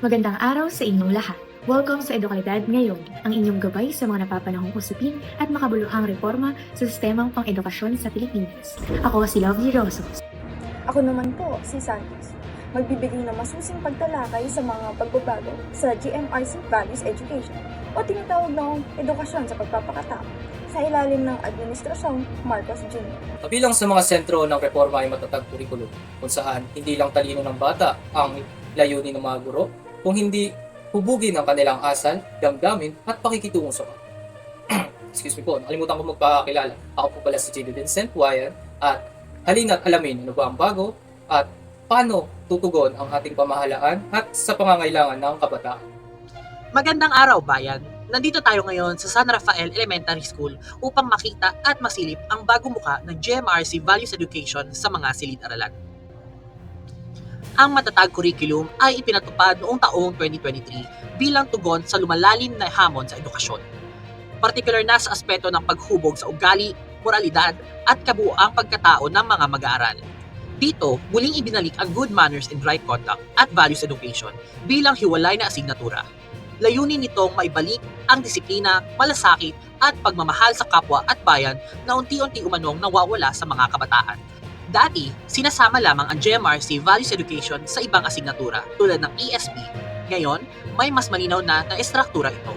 Magandang araw sa inyong lahat. Welcome sa Edukalidad ngayon, ang inyong gabay sa mga napapanahong usapin at makabuluhang reforma sa sistemang pang-edukasyon sa Pilipinas. Ako si Lovely Rosos. Ako naman po, si Santos. Magbibigay ng masusing pagtalakay sa mga pagbabago sa GMRC Values Education o tinatawag na edukasyon sa pagpapakatao sa ilalim ng Administrasyong Marcos Jr. Kabilang sa mga sentro ng reforma ay matatag kurikulum kung saan hindi lang talino ng bata ang layunin ng mga guro, kung hindi hubugin ang kanilang asal, damdamin at pakikitungo sa kapwa. Excuse me po, nakalimutan ko magpakilala. Ako po pala si J. Vincent Wayan at halina't alamin ano ba ang bago at paano tutugon ang ating pamahalaan at sa pangangailangan ng kabataan. Magandang araw, bayan! Nandito tayo ngayon sa San Rafael Elementary School upang makita at masilip ang bagong muka ng GMRC Values Education sa mga silid-aralan. Ang matatag curriculum ay ipinatupad noong taong 2023 bilang tugon sa lumalalim na hamon sa edukasyon. Partikular na sa aspeto ng paghubog sa ugali, moralidad at kabuuang pagkatao ng mga mag-aaral. Dito, muling ibinalik ang good manners and right conduct at values education bilang hiwalay na asignatura. Layunin nitong maibalik ang disiplina, malasakit at pagmamahal sa kapwa at bayan na unti-unti umanong nawawala sa mga kabataan. Dati, sinasama lamang ang GMRC Values Education sa ibang asignatura tulad ng ESP. Ngayon, may mas malinaw na estruktura ito.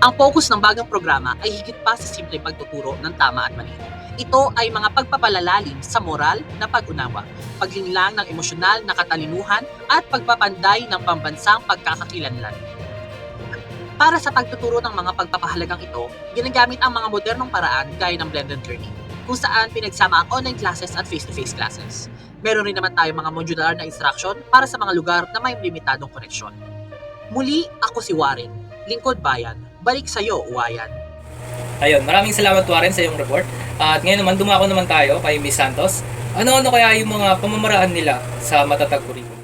Ang focus ng bagong programa ay higit pa sa simpleng pagtuturo ng tama at mali. Ito ay mga pagpapalalalim sa moral na pag-unawa, paglinlang ng emosyonal na katalinuhan at pagpapanday ng pambansang pagkakakilanlan. Para sa pagtuturo ng mga pagpapahalagang ito, ginagamit ang mga modernong paraan gaya ng blended learning, kung saan pinagsama ang online classes at face-to-face classes. Meron rin naman tayo mga modular na instruction para sa mga lugar na may limitadong koneksyon. Muli, ako si Warren, Lingkod Bayan. Balik sa'yo, Wayan. Ayun, maraming salamat Warren sa iyong report. At ngayon naman, dumako naman tayo kay Miss Santos. Ano-ano kaya yung mga pamamaraan nila sa matatag curriculum?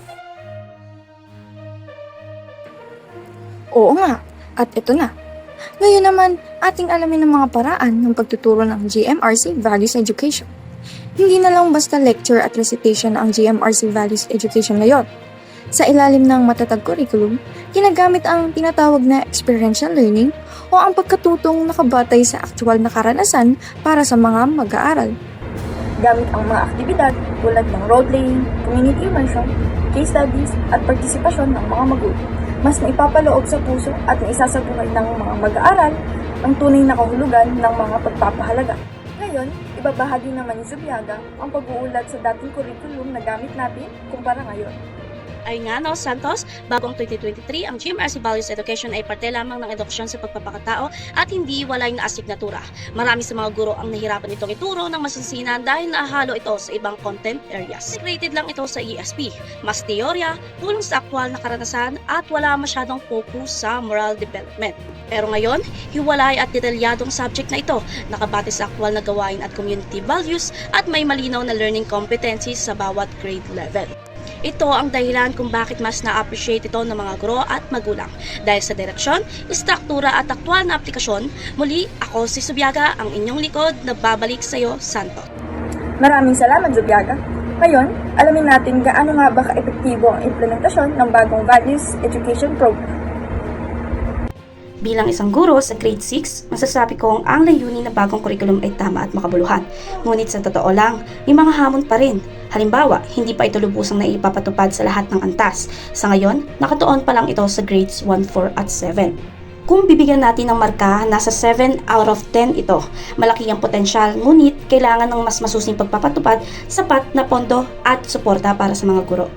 Oo nga, at ito na. Ngayon naman, ating alamin ang mga paraan ng pagtuturo ng GMRC Values Education. Hindi na lang basta lecture at recitation ang GMRC Values Education ngayon. Sa ilalim ng matatag curriculum, ginagamit ang tinatawag na experiential learning o ang pagkatutong nakabatay sa aktual na karanasan para sa mga mag-aaral. Gamit ang mga aktibidad tulad ng role-playing, community immersion, case studies at partisipasyon ng mga magulang. Mas maipapaloob sa puso at maisasabuhay ng mga mag-aaral ang tunay na kahulugan ng mga pagpapahalaga. Ngayon, ibabahagi naman ni Zubiaga ang pag-uulat sa dating curriculum na gamit natin kumpara ngayon. Ay nga no, Santos, bagong 2023, ang GMRC Values Education ay parte lamang ng edukasyon sa pagpapakatao at hindi walay na asignatura. Marami sa mga guro ang nahirapan itong ituro ng masinsinan dahil nahalo ito sa ibang content areas. Integrated lang ito sa ESP, mas teorya, tulong sa aktwal na karanasan at wala masyadong focus sa moral development. Pero ngayon, hiwalay at detalyadong subject na ito, nakabate sa aktwal na gawain at community values at may malinaw na learning competencies sa bawat grade level. Ito ang dahilan kung bakit mas na-appreciate ito ng mga guro at magulang. Dahil sa direksyon, istruktura at aktwal na aplikasyon, muli ako si Subiaga, ang inyong likod na babalik sa iyo, Santo. Maraming salamat, Zubiaga. Ngayon, alamin natin gaano nga ba ka-epektibo ang implementasyon ng bagong Values Education Program. Bilang isang guro sa grade 6, masasabi kong ang layunin ng bagong curriculum ay tama at makabuluhan. Ngunit sa totoo lang, may mga hamon pa rin. Halimbawa, hindi pa ito lubusang naipapatupad sa lahat ng antas. Sa ngayon, nakatuon pa lang ito sa grades 1, 4 at 7. Kung bibigyan natin ng marka, nasa 7 out of 10 ito. Malaki ang potensyal, ngunit kailangan ng mas masusing pagpapatupad, sapat na pondo at suporta para sa mga guro.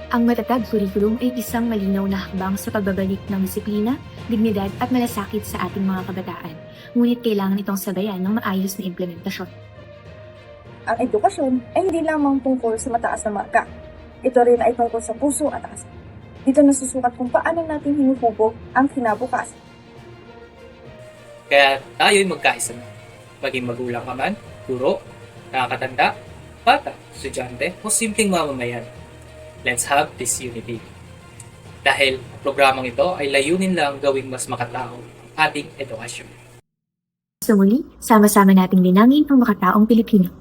Ang matatag curriculum ay isang malinaw na hakbang sa pagbabalik ng disiplina, dignidad at malasakit sa ating mga kabataan. Ngunit kailangan itong sabayan ng maayos na implementasyon. Ang edukasyon ay hindi lamang tungkol sa mataas na marka. Ito rin ay tungkol sa puso at asal. Dito nasusukat kung paano natin hinuhubog ang kinabukasan. Kaya tayo'y magkaisa na. Maging magulang ka man, guro, nakakatanda, bata, estudyante o simpleng mamamayan. Let's have this unity. Dahil ang programang ito ay layunin lang gawing mas makatao ating edukasyon. Sa muli, sama-sama nating linangin ang makataong Pilipino.